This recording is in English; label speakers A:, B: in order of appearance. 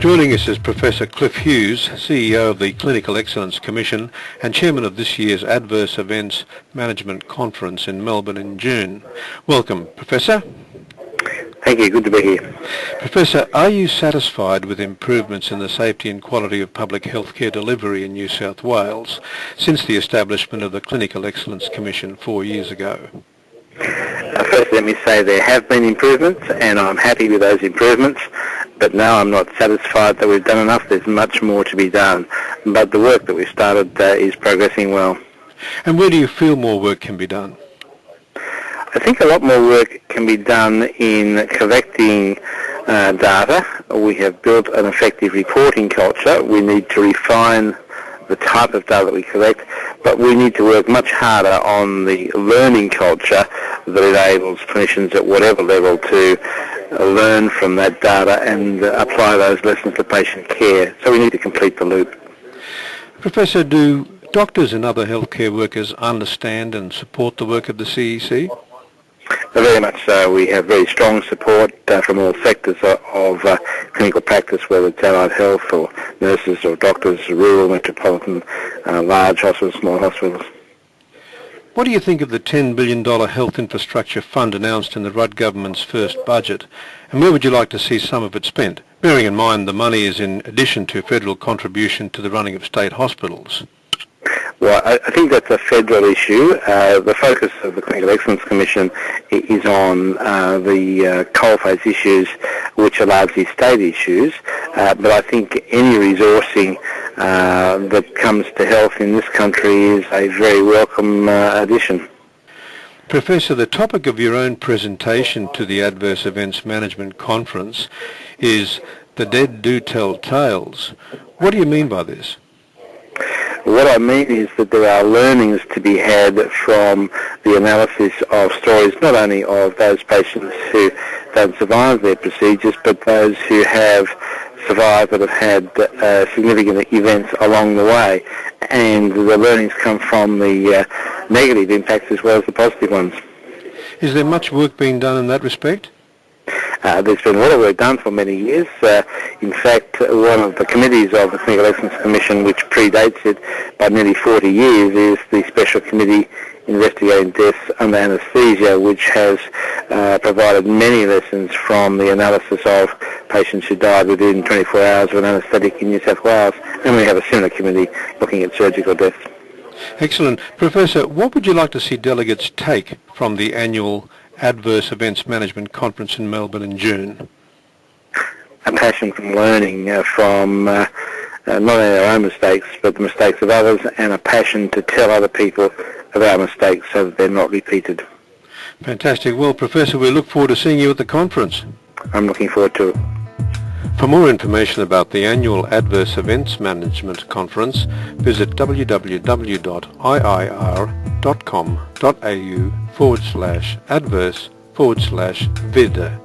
A: Joining us is Professor Cliff Hughes, CEO of the Clinical Excellence Commission and Chairman of this year's Adverse Events Management Conference in Melbourne in June. Welcome, Professor.
B: Thank you. Good to be here.
A: Professor, are you satisfied with improvements in the safety and quality of public healthcare delivery in New South Wales since the establishment of the Clinical Excellence Commission 4 years ago?
B: First, let me say there have been improvements, and I'm happy with those improvements. But now I'm not satisfied that we've done enough. There's much more to be done. But the work that we've started is progressing well.
A: And where do you feel more work can be done?
B: I think a lot more work can be done in collecting data. We have built an effective reporting culture. We need to refine the type of data that we collect, but we need to work much harder on the learning culture that enables clinicians at whatever level to learn from that data and apply those lessons to patient care. So we need to complete the loop.
A: Professor, do doctors and other healthcare workers understand and support the work of the CEC?
B: Very much so. We have very strong support from all sectors of clinical practice, whether it's allied health or nurses or doctors, rural, metropolitan, large hospitals, small hospitals.
A: What do you think of the $10 billion health infrastructure fund announced in the Rudd government's first budget, and where would you like to see some of it spent, bearing in mind the money is in addition to federal contribution to the running of state hospitals?
B: Well, I think that's a federal issue. The focus of the Clinical Excellence Commission is on the coalface issues, which are largely state issues. But I think any resourcing that comes to health in this country is a very welcome addition.
A: Professor, the topic of your own presentation to the Adverse Events Management Conference is "The Dead Do Tell Tales." What do you mean by this?
B: What I mean is that there are learnings to be had from the analysis of stories, not only of those patients who don't survive their procedures, but those who have survived but have had significant events along the way. And the learnings come from the negative impacts as well as the positive ones.
A: Is there much work being done in that respect?
B: There's been a lot of work done for many years. In fact, one of the committees of the Clinical Excellence Commission, which predates it by nearly 40 years, is the Special Committee investigating deaths under anaesthesia, which has provided many lessons from the analysis of patients who died within 24 hours of an anaesthetic in New South Wales. And we have a similar committee looking at surgical deaths.
A: Excellent. Professor, what would you like to see delegates take from the annual Adverse Events Management Conference in Melbourne in June?
B: A passion from learning from not only our own mistakes, but the mistakes of others, and a passion to tell other people of our mistakes so that they're not repeated.
A: Fantastic. Well, Professor, we look forward to seeing you at the conference.
B: I'm looking forward to it.
A: For more information about the annual Adverse Events Management Conference, visit www.iir.com.au/adverse/vid.